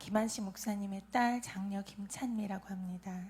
김한식 목사님의 딸 장녀 김찬미라고 합니다.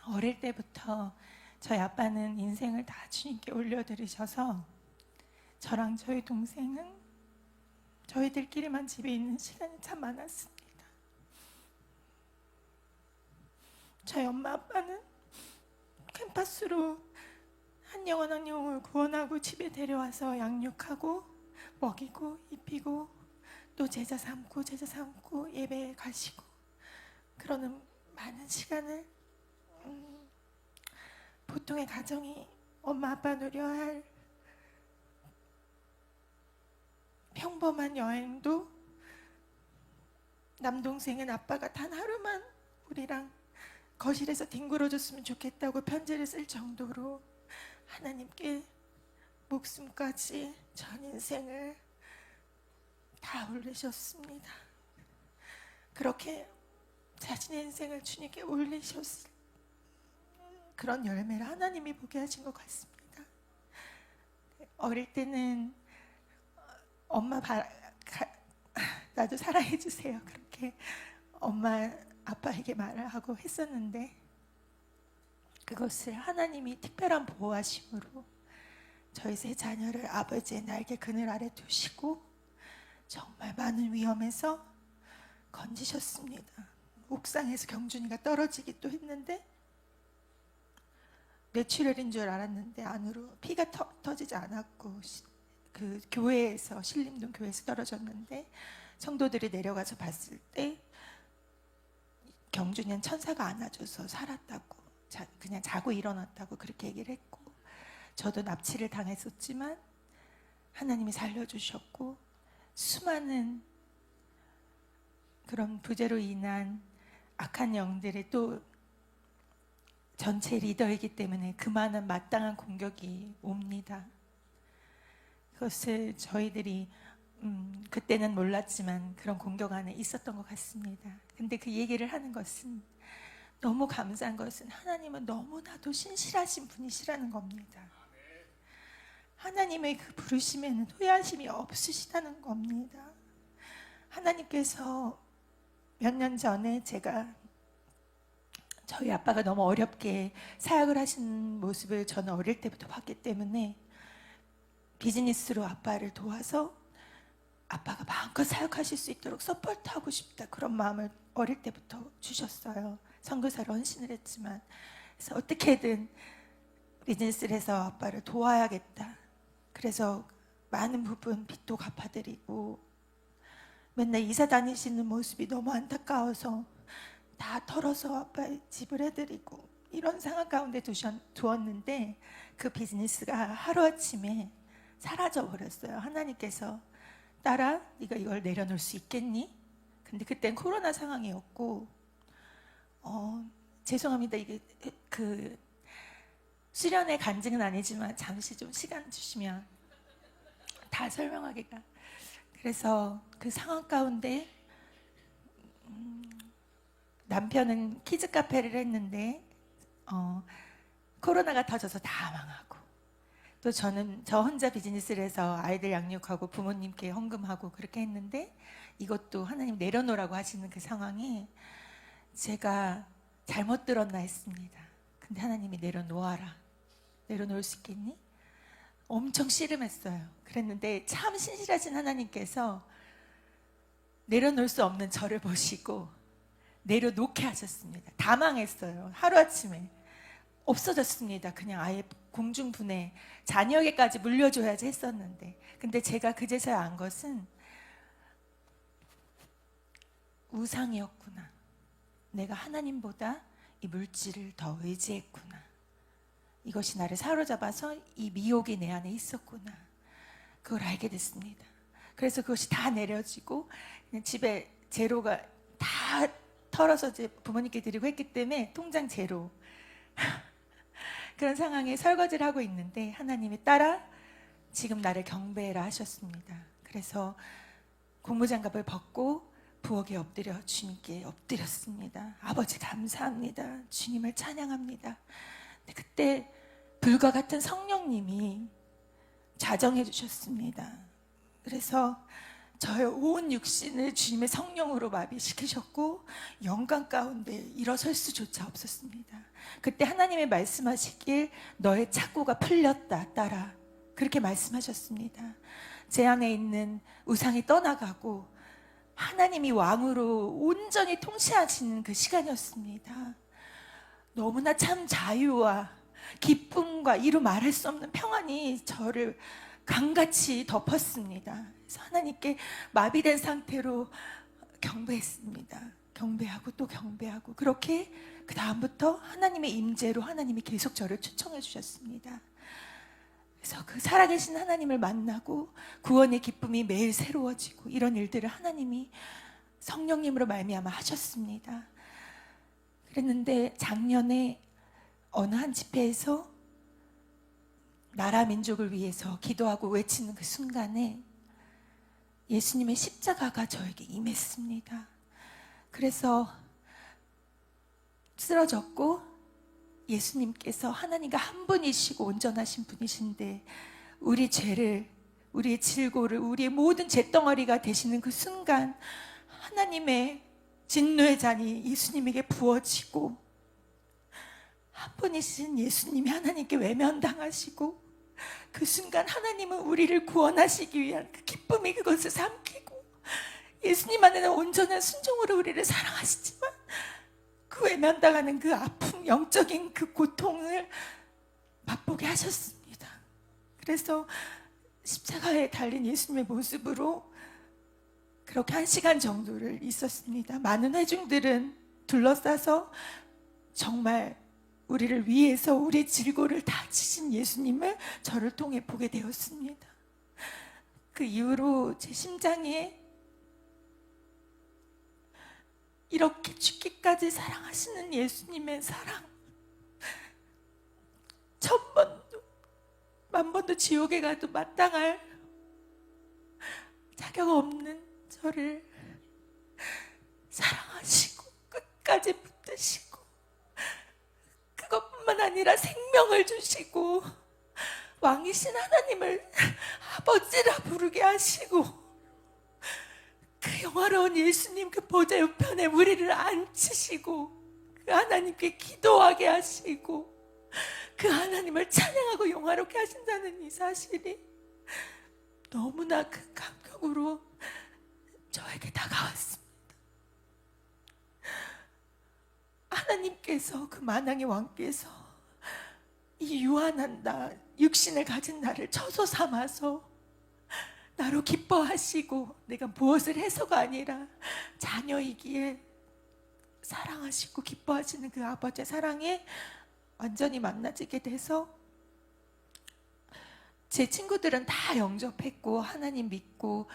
어릴 때부터 저희 아빠는 인생을 다 주님께 올려드리셔서 저랑 저희 동생은 저희들끼리만 집에 있는 시간이 참 많았습니다. 저희 엄마 아빠는 캠퍼스로 한 영혼 한 영혼을 구원하고 집에 데려와서 양육하고 먹이고 입히고 또 제자 삼고 예배에 가시고 그러는 많은 시간을 보통의 가정이 엄마 아빠 누려할 평범한 여행도 남동생은 아빠가 단 하루만 우리랑 거실에서 뒹굴어줬으면 좋겠다고 편지를 쓸 정도로 하나님께 목숨까지 전 인생을 다 올리셨습니다. 그렇게 자신의 인생을 주님께 올리셨을 그런 열매를 하나님이 보게 하신 것 같습니다. 어릴 때는 엄마 나도 사랑해 주세요 그렇게 엄마 아빠에게 말을 하고 했었는데 그것을 하나님이 특별한 보호하심으로 저희 세 자녀를 아버지의 날개 그늘 아래 두시고 정말 많은 위험에서 건지셨습니다. 옥상에서 경준이가 떨어지기도 했는데 뇌출혈인 줄 알았는데 안으로 피가 터지지 않았고 그 교회에서 신림동 교회에서 떨어졌는데 성도들이 내려가서 봤을 때 경준이는 천사가 안아줘서 살았다고 그냥 자고 일어났다고 그렇게 얘기를 했고 저도 납치를 당했었지만 하나님이 살려주셨고 수많은 그런 부재로 인한 악한 영들의 또 전체 리더이기 때문에 그만한 마땅한 공격이 옵니다. 그것을 저희들이 그때는 몰랐지만 그런 공격 안에 있었던 것 같습니다. 근데 그 얘기를 하는 것은 너무 감사한 것은 하나님은 너무나도 신실하신 분이시라는 겁니다. 하나님의 그 부르심에는 후회하심이 없으시다는 겁니다. 하나님께서 몇 년 전에 저희 아빠가 너무 어렵게 사역을 하신 모습을 저는 어릴 때부터 봤기 때문에 비즈니스로 아빠를 도와서 아빠가 마음껏 사역하실 수 있도록 서포트하고 싶다 그런 마음을 어릴 때부터 주셨어요. 선교사로 헌신을 했지만 그래서 어떻게든 비즈니스를 해서 아빠를 도와야겠다. 그래서 많은 부분 빚도 갚아드리고 맨날 이사 다니시는 모습이 너무 안타까워서 다 털어서 아빠의 집을 해드리고 이런 상황 가운데 두었는데 그 비즈니스가 하루아침에 사라져 버렸어요. 하나님께서 딸아 네가 이걸 내려놓을 수 있겠니? 근데 그땐 코로나 상황이었고 죄송합니다. 이게 그 수련의 간증은 아니지만 잠시 좀 시간 주시면 다 설명하기가 그래서 그 상황 가운데 남편은 키즈 카페를 했는데 코로나가 터져서 다 망하고 또 저는 저 혼자 비즈니스를 해서 아이들 양육하고 부모님께 헌금하고 그렇게 했는데 이것도 하나님 내려놓으라고 하시는 그 상황에 제가 잘못 들었나 했습니다. 근데 하나님이 내려놓아라. 내려놓을 수 있겠니? 엄청 씨름했어요. 그랬는데 참 신실하신 하나님께서 내려놓을 수 없는 저를 보시고 내려놓게 하셨습니다. 다 망했어요. 하루아침에 없어졌습니다. 그냥 아예 공중분해 자녀에게까지 물려줘야지 했었는데 근데 제가 그제서야 안 것은 우상이었구나. 내가 하나님보다 이 물질을 더 의지했구나. 이것이 나를 사로잡아서 이 미혹이 내 안에 있었구나. 그걸 알게 됐습니다. 그래서 그것이 다 내려지고 그냥 집에 제로가 다 털어서 이제 부모님께 드리고 했기 때문에 통장 제로 그런 상황에 설거지를 하고 있는데 하나님이 따라 지금 나를 경배해라 하셨습니다. 그래서 고무장갑을 벗고 부엌에 엎드려 주님께 엎드렸습니다. 아버지 감사합니다. 주님을 찬양합니다. 근데 그때 불과 같은 성령님이 자정해 주셨습니다. 그래서 저의 온 육신을 주님의 성령으로 마비시키셨고 영광 가운데 일어설 수조차 없었습니다. 그때 하나님의 말씀하시길 너의 착고가 풀렸다 딸아, 그렇게 말씀하셨습니다. 제 안에 있는 우상이 떠나가고 하나님이 왕으로 온전히 통치하시는 그 시간이었습니다. 너무나 참 자유와 기쁨과 이루 말할 수 없는 평안이 저를 강같이 덮었습니다. 그래서 하나님께 마비된 상태로 경배했습니다. 경배하고 또 경배하고, 그렇게 그 다음부터 하나님의 임재로 하나님이 계속 저를 초청해 주셨습니다. 그래서 그 살아계신 하나님을 만나고 구원의 기쁨이 매일 새로워지고, 이런 일들을 하나님이 성령님으로 말미암아 하셨습니다. 그랬는데 작년에 어느 한 집회에서 나라 민족을 위해서 기도하고 외치는 그 순간에 예수님의 십자가가 저에게 임했습니다. 그래서 쓰러졌고, 예수님께서 하나님과 한 분이시고 온전하신 분이신데 우리 죄를, 우리의 질고를, 우리의 모든 죄덩어리가 되시는 그 순간 하나님의 진노의 잔이 예수님에게 부어지고, 한 분이신 예수님이 하나님께 외면당하시고, 그 순간 하나님은 우리를 구원하시기 위한 그 기쁨이 그것을 삼키고, 예수님 안에는 온전한 순종으로 우리를 사랑하시지만 그 외면당하는 그 아픔, 영적인 그 고통을 맛보게 하셨습니다. 그래서 십자가에 달린 예수님의 모습으로 그렇게 1시간 정도를 있었습니다. 많은 회중들은 둘러싸서 정말 우리를 위해서 우리 질고를 다 지신 예수님을 저를 통해 보게 되었습니다. 그 이후로 제 심장에 이렇게 죽기까지 사랑하시는 예수님의 사랑, 1000번도 10,000번도 지옥에 가도 마땅할 자격 없는 저를 사랑하시고 끝까지 붙드시고, 그것뿐만 아니라 생명을 주시고 왕이신 하나님을 아버지라 부르게 하시고, 그 영화로운 예수님 그 보좌 우편에 우리를 앉히시고 그 하나님께 기도하게 하시고 그 하나님을 찬양하고 영화롭게 하신다는 이 사실이 너무나 큰 감격으로 저에게 다가왔습니다. 하나님께서, 그 만왕의 왕께서 이 유한한 나, 육신을 가진 나를 처소 삼아서 나로 기뻐하시고, 내가 무엇을 해서가 아니라 자녀이기에 사랑하시고 기뻐하시는 그 아버지의 사랑에 완전히 만나지게 돼서, 제 친구들은 다 영접했고 하나님 믿고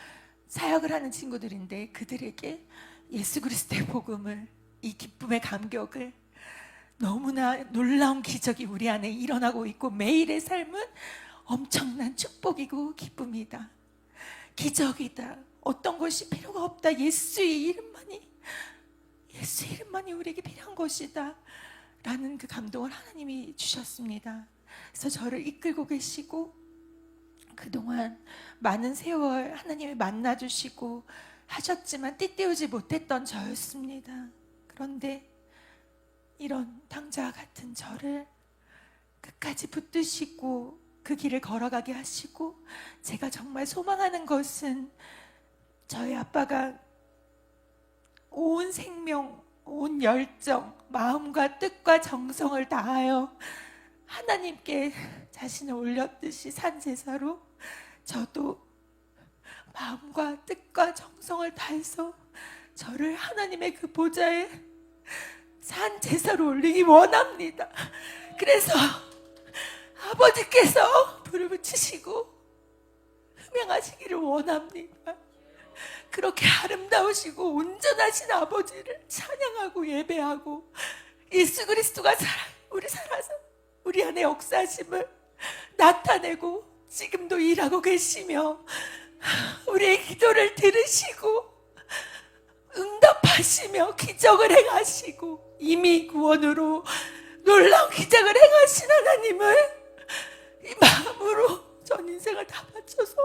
사역을 하는 친구들인데, 그들에게 예수 그리스도의 복음을, 이 기쁨의 감격을, 너무나 놀라운 기적이 우리 안에 일어나고 있고 매일의 삶은 엄청난 축복이고 기쁨이다, 기적이다, 어떤 것이 필요가 없다, 예수의 이름만이 우리에게 필요한 것이다 라는 그 감동을 하나님이 주셨습니다. 그래서 저를 이끌고 계시고, 그동안 많은 세월 하나님이 만나주시고 하셨지만 띠띠우지 못했던 저였습니다. 그런데 이런 당자와 같은 저를 끝까지 붙드시고 그 길을 걸어가게 하시고, 제가 정말 소망하는 것은 저희 아빠가 온 생명, 온 열정, 마음과 뜻과 정성을 다하여 하나님께 자신을 올렸듯이 산 제사로 저도 마음과 뜻과 정성을 다해서 저를 하나님의 그 보좌에 산 제사로 올리기 원합니다. 그래서 아버지께서 불을 붙이시고 흠양하시기를 원합니다. 그렇게 아름다우시고 온전하신 아버지를 찬양하고 예배하고, 예수 그리스도가 살아서 우리 안에 역사하심을 나타내고 지금도 일하고 계시며 우리의 기도를 들으시고 응답하시며 기적을 행하시고 이미 구원으로 놀라운 기적을 행하신 하나님을 이 마음으로 전 인생을 다 바쳐서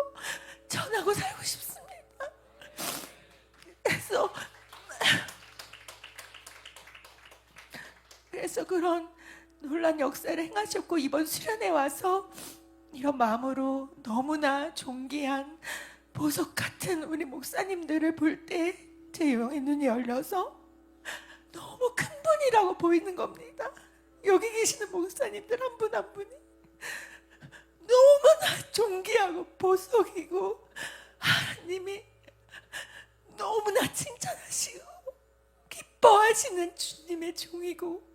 전하고 살고 싶습니다. 그래서 그런 놀란 역사를 행하셨고, 이번 수련회 와서 이런 마음으로 너무나 존귀한 보석 같은 우리 목사님들을 볼 때 제 영의 눈이 열려서 너무 큰 분이라고 보이는 겁니다. 여기 계시는 목사님들 한 분 한 분이 너무나 존귀하고 보석이고, 하나님이 너무나 칭찬하시고 기뻐하시는 주님의 종이고,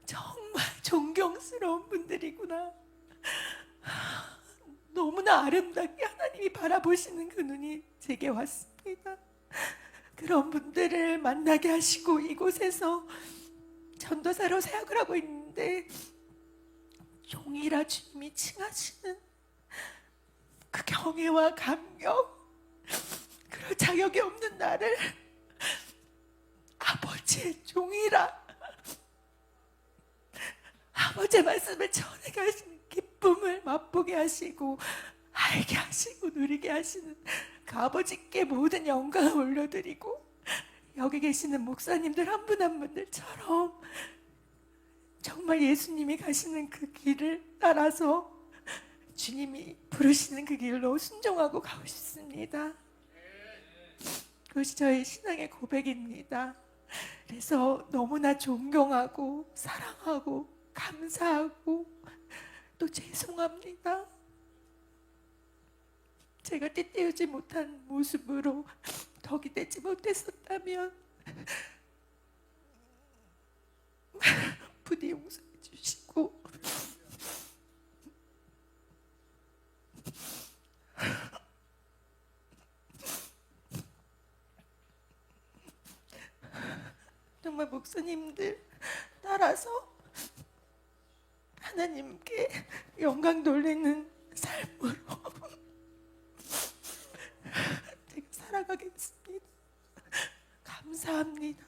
정말 존경스러운 분들이구나. 너무나 아름답게 하나님이 바라보시는 그 눈이 제게 왔습니다. 그런 분들을 만나게 하시고 이곳에서 전도사로 사역을 하고 있는데, 종이라 주님이 칭하시는 그 경애와 감격, 그럴 자격이 없는 나를 아버지의 종이라, 아버지의 말씀을 전하게 하시는 기쁨을 맛보게 하시고 알게 하시고 누리게 하시는 그 아버지께 모든 영광을 올려드리고, 여기 계시는 목사님들 한 분 한 분들처럼 정말 예수님이 가시는 그 길을 따라서 주님이 부르시는 그 길로 순종하고 가고 싶습니다. 그것이 저의 신앙의 고백입니다. 그래서 너무나 존경하고 사랑하고 감사하고 또 죄송합니다. 제가 띠띠우지 못한 모습으로 덕이 되지 못했었다면 부디 용서해 주시고, 정말 목사님들 따라서 하나님께 영광 돌리는 삶으로 제가 살아가겠습니다. 감사합니다.